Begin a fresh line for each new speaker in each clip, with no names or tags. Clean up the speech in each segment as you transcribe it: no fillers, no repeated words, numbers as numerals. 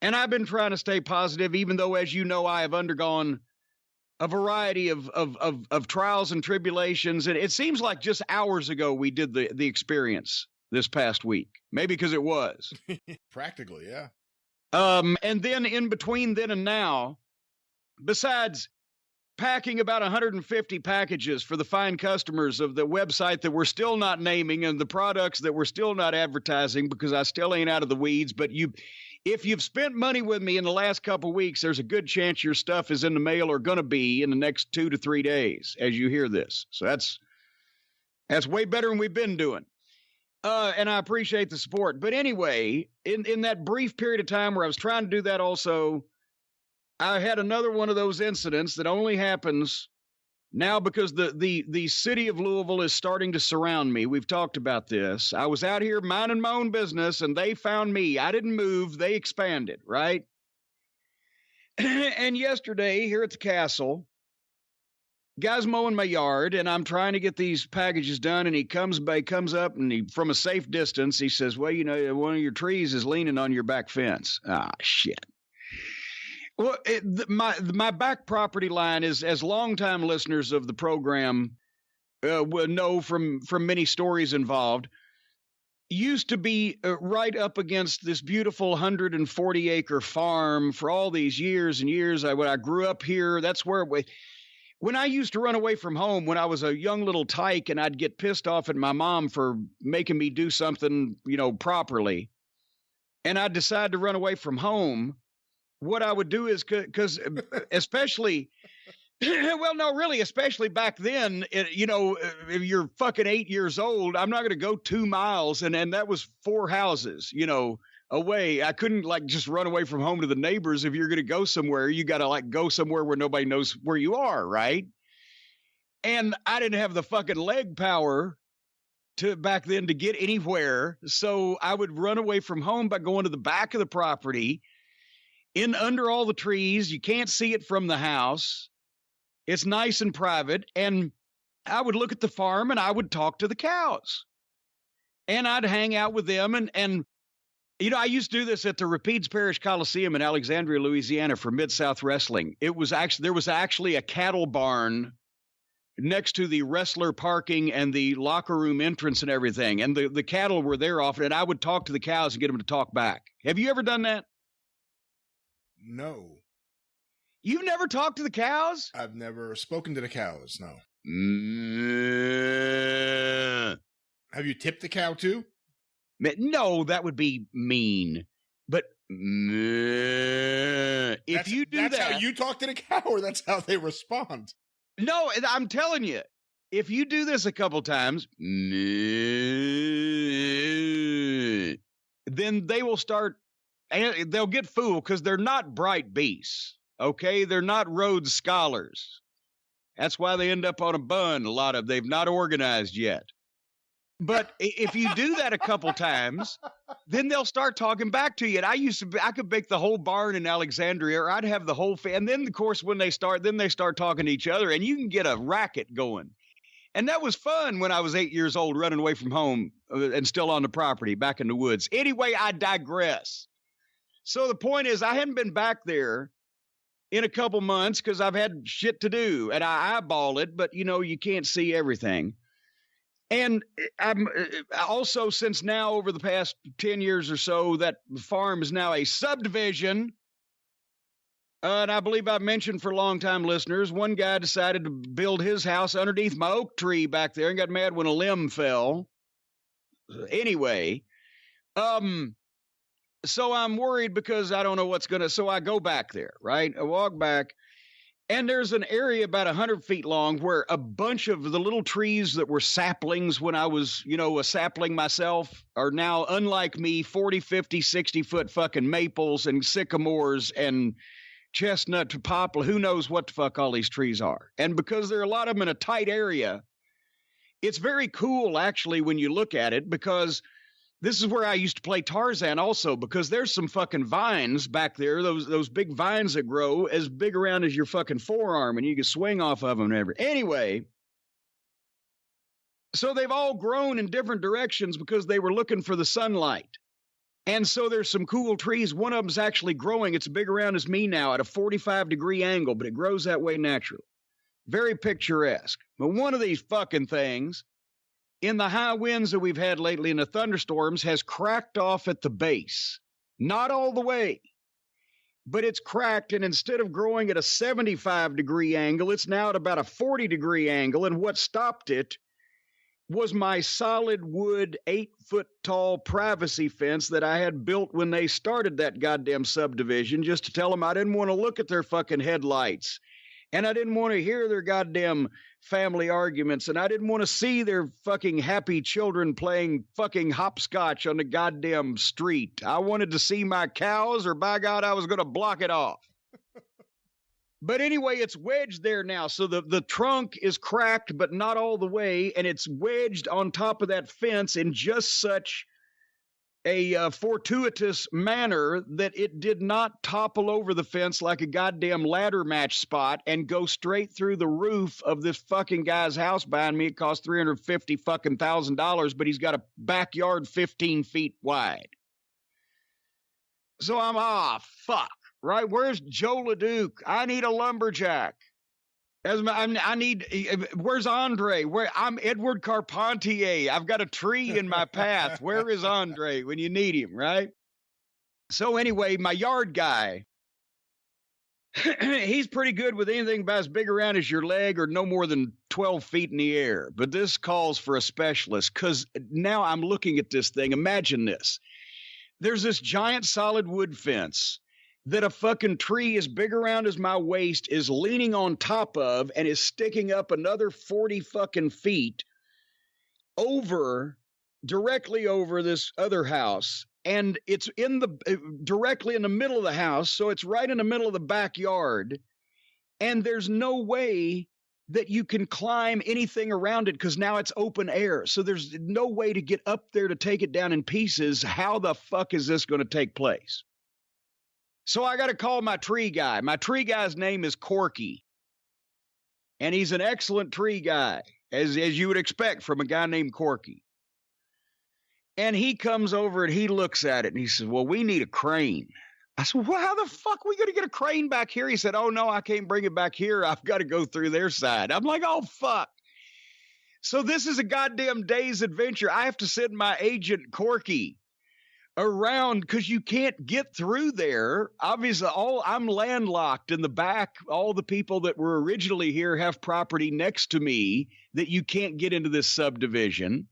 And I've been trying to stay positive, even though, as you know, I have undergone a variety of trials and tribulations. And it seems like just hours ago we did the experience this past week. Maybe because it was.
Practically, yeah.
And then in between then and now, besides packing about 150 packages for the fine customers of the website that we're still not naming and the products that we're still not advertising because I still ain't out of the weeds. But if you've spent money with me in the last couple of weeks, there's a good chance your stuff is in the mail or going to be in the next 2 to 3 days as you hear this. So that's way better than we've been doing. And I appreciate the support. But anyway, in that brief period of time where I was trying to do that also, I had another one of those incidents that only happens now because the city of Louisville is starting to surround me. We've talked about this. I was out here minding my own business, and they found me. I didn't move. They expanded, right? And yesterday, here at the castle, guy's mowing my yard, and I'm trying to get these packages done, and he comes up, and from a safe distance, he says, well, one of your trees is leaning on your back fence. Ah, shit. Well, my back property line is, as longtime listeners of the program will know from many stories involved, used to be right up against this beautiful 140-acre farm for all these years and years. When I grew up here, that's where when I used to run away from home when I was a young little tyke and I'd get pissed off at my mom for making me do something, properly, and I'd decide to run away from home, what I would do is, because especially, well, no, really, especially back then, if you're fucking 8 years old, I'm not going to go 2 miles. And that was 4 houses, away. I couldn't just run away from home to the neighbors. If you're going to go somewhere, you got to go somewhere where nobody knows where you are. Right. And I didn't have the fucking leg power back then to get anywhere. So I would run away from home by going to the back of the property, in under all the trees. You can't see it from the house. It's nice and private. And I would look at the farm and I would talk to the cows. And I'd hang out with them. And I used to do this at the Rapides Parish Coliseum in Alexandria, Louisiana for Mid-South Wrestling. There was actually a cattle barn next to the wrestler parking and the locker room entrance and everything. And the cattle were there often. And I would talk to the cows and get them to talk back. Have you ever done that?
No.
You've never talked to the cows?
I've never spoken to the cows, no. Have you tipped the cow too?
No, that would be mean. But if you do that...
That's how you talk to the cow, or that's how they respond?
No, I'm telling you. If you do this a couple times, then they will start... And they'll get fooled because they're not bright beasts, okay? They're not Rhodes Scholars. That's why they end up on a bun, they've not organized yet. But if you do that a couple times, then they'll start talking back to you. And I could make the whole barn in Alexandria, or I'd have the whole and then, of course, when they start talking to each other, and you can get a racket going. And that was fun when I was 8 years old, running away from home and still on the property back in the woods. Anyway, I digress. So the point is, I hadn't been back there in a couple months because I've had shit to do, and I eyeball it, but you can't see everything. And I'm also, since now over the past 10 years or so, that farm is now a subdivision. And I believe I've mentioned for longtime listeners, one guy decided to build his house underneath my oak tree back there and got mad when a limb fell. Anyway, so I'm worried because I don't know so I go back there, right? I walk back, and there's an area about 100 feet long where a bunch of the little trees that were saplings when I was, a sapling myself are now, unlike me, 40, 50, 60-foot fucking maples and sycamores and chestnut to poplar. Who knows what the fuck all these trees are. And because there are a lot of them in a tight area, it's very cool, actually, when you look at it, because this is where I used to play Tarzan also, because there's some fucking vines back there, those big vines that grow as big around as your fucking forearm, and you can swing off of them and everything. Anyway, so they've all grown in different directions because they were looking for the sunlight. And so there's some cool trees. One of them's actually growing. It's big around as me now at a 45-degree angle, but it grows that way naturally. Very picturesque. But one of these fucking things, in the high winds that we've had lately in the thunderstorms, has cracked off at the base. Not all the way, but it's cracked, and instead of growing at a 75-degree angle, it's now at about a 40-degree angle, and what stopped it was my solid wood 8-foot-tall privacy fence that I had built when they started that goddamn subdivision, just to tell them I didn't want to look at their fucking headlights, and I didn't want to hear their goddamn family arguments, and I didn't want to see their fucking happy children playing fucking hopscotch on the goddamn street. I wanted to see my cows, or by God, I was going to block it off. But anyway, it's wedged there now. So the trunk is cracked, but not all the way. And it's wedged on top of that fence in just such a fortuitous manner that it did not topple over the fence like a goddamn ladder match spot and go straight through the roof of this fucking guy's house behind me. It cost $350 fucking $1,000, but he's got a backyard 15 feet wide. So I'm, fuck. Right? Where's Joe LeDuc? I need a lumberjack. I need, where's Andre? I'm Edward Carpentier. I've got a tree in my path. Where is Andre when you need him, right? So anyway, my yard guy, he's pretty good with anything about as big around as your leg or no more than 12 feet in the air. But this calls for a specialist, because now I'm looking at this thing. Imagine this. There's this giant solid wood fence that a fucking tree as big around as my waist is leaning on top of and is sticking up another 40 fucking feet directly over this other house. And it's directly in the middle of the house. So it's right in the middle of the backyard. And there's no way that you can climb anything around it because now it's open air. So there's no way to get up there to take it down in pieces. How the fuck is this going to take place? So I got to call my tree guy. My tree guy's name is Corky. And he's an excellent tree guy, as you would expect from a guy named Corky. And he comes over and he looks at it and he says, well, we need a crane. I said, well, how the fuck are we going to get a crane back here? He said, oh, no, I can't bring it back here. I've got to go through their side. I'm like, oh, fuck. So this is a goddamn day's adventure. I have to send my agent Corky around because you can't get through there. Obviously, I'm landlocked in the back. All the people that were originally here have property next to me that you can't get into this subdivision.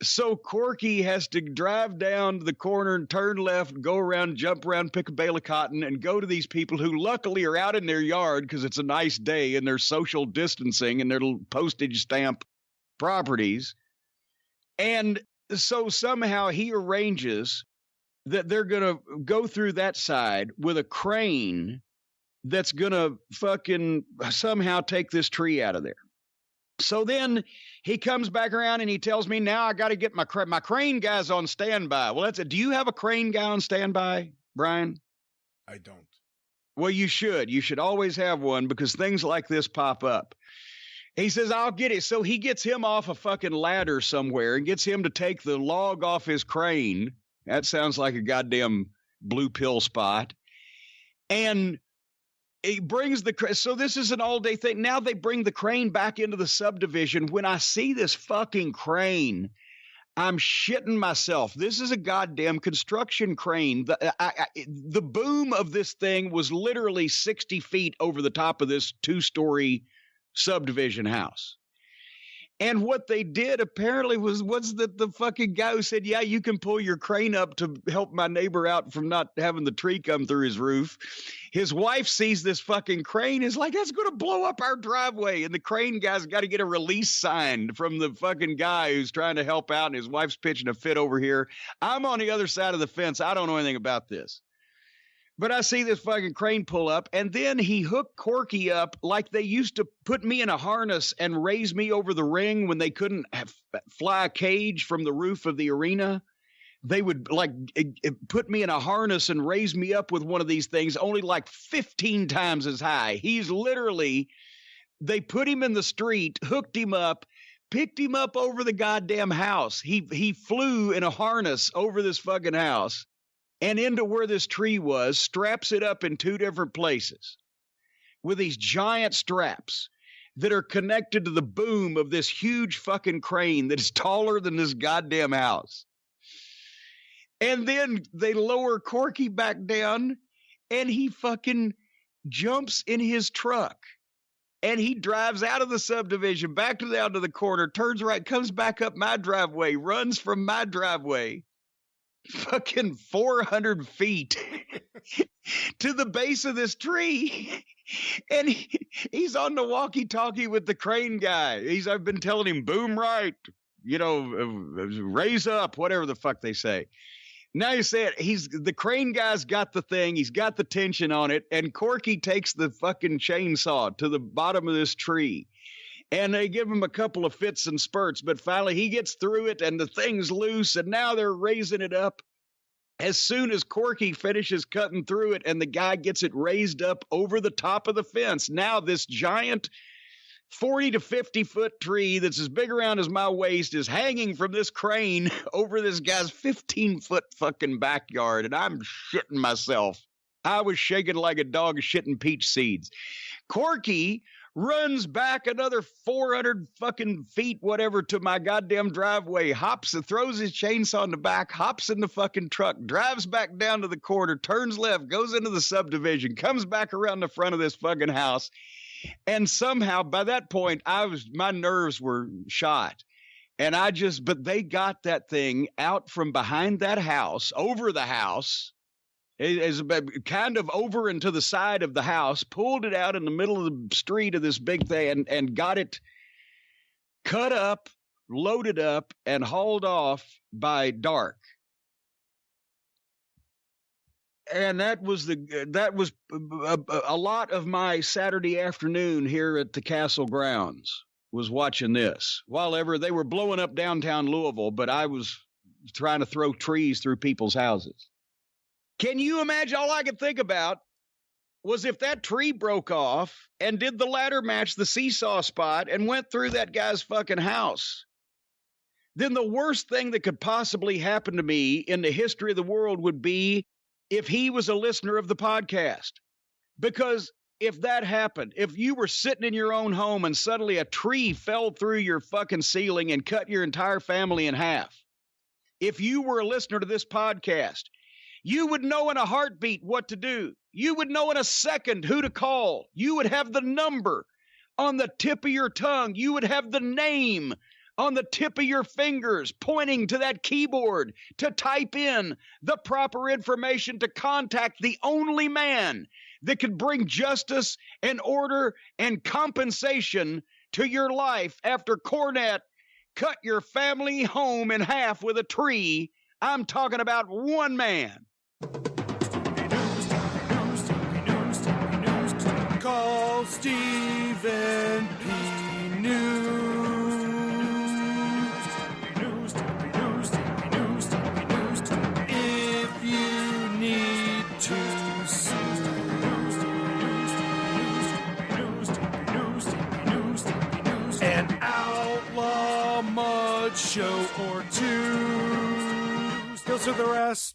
So Corky has to drive down to the corner and turn left, go around, jump around, pick a bale of cotton, and go to these people who luckily are out in their yard because it's a nice day and they're social distancing and their little postage stamp properties. And so somehow he arranges that they're going to go through that side with a crane that's going to fucking somehow take this tree out of there. So then he comes back around and he tells me, now I got to get my crane guy's on standby. Well, do you have a crane guy on standby, Brian?
I don't.
Well, you should. You should always have one because things like this pop up. He says, I'll get it. So he gets him off a fucking ladder somewhere and gets him to take the log off his crane. That sounds like a goddamn blue pill spot. And he brings so this is an all-day thing. Now they bring the crane back into the subdivision. When I see this fucking crane, I'm shitting myself. This is a goddamn construction crane. The boom of this thing was literally 60 feet over the top of this 2-story subdivision house. And what they did apparently was the fucking guy who said, yeah, you can pull your crane up to help my neighbor out from not having the tree come through his roof. His wife sees this fucking crane, is like, that's going to blow up our driveway. And the crane guy's got to get a release signed from the fucking guy who's trying to help out. And his wife's pitching a fit over here. I'm on the other side of the fence. I don't know anything about this. But I see this fucking crane pull up, and then he hooked Corky up like they used to put me in a harness and raise me over the ring when they couldn't fly a cage from the roof of the arena. They would like put me in a harness and raise me up with one of these things, only like 15 times as high. He's literally, they put him in the street, hooked him up, picked him up over the goddamn house. He flew in a harness over this fucking house and into where this tree was, straps it up in 2 different places with these giant straps that are connected to the boom of this huge fucking crane that is taller than this goddamn house. And then they lower Corky back down, and he fucking jumps in his truck. And he drives out of the subdivision, back down to the corner, turns right, comes back up my driveway, runs from my driveway, fucking 400 feet to the base of this tree. And he's on the walkie-talkie with the crane guy. I've been telling him, boom right, raise up, whatever the fuck they say. Now you say it, the crane guy's got the thing, he's got the tension on it, and Corky takes the fucking chainsaw to the bottom of this tree. And they give him a couple of fits and spurts, but finally he gets through it and the thing's loose, and now they're raising it up. As soon as Corky finishes cutting through it and the guy gets it raised up over the top of the fence, now this giant 40 to 50 foot tree that's as big around as my waist is hanging from this crane over this guy's 15-foot fucking backyard, and I'm shitting myself. I was shaking like a dog shitting peach seeds. Corky runs back another 400 fucking feet, whatever, to my goddamn driveway, hops and throws his chainsaw in the back, hops in the fucking truck, drives back down to the corner, turns left, goes into the subdivision, comes back around the front of this fucking house. And somehow by that point, my nerves were shot. And but they got that thing out from behind that house, over the house, is kind of over and to the side of the house, pulled it out in the middle of the street of this big thing and got it cut up, loaded up, and hauled off by dark. And that was a lot of my Saturday afternoon here at the castle grounds, was watching this. While ever they were blowing up downtown Louisville, but I was trying to throw trees through people's houses. Can you imagine? All I could think about was if that tree broke off and did the ladder match the seesaw spot and went through that guy's fucking house, then the worst thing that could possibly happen to me in the history of the world would be if he was a listener of the podcast. Because if that happened, if you were sitting in your own home and suddenly a tree fell through your fucking ceiling and cut your entire family in half, if you were a listener to this podcast, you would know in a heartbeat what to do. You would know in a second who to call. You would have the number on the tip of your tongue. You would have the name on the tip of your fingers, pointing to that keyboard to type in the proper information to contact the only man that could bring justice and order and compensation to your life after Cornette cut your family home in half with a tree. I'm talking about one man.
Call Stephen P. News. If you need to sue. An outlaw mud show or two. He'll sue the rest.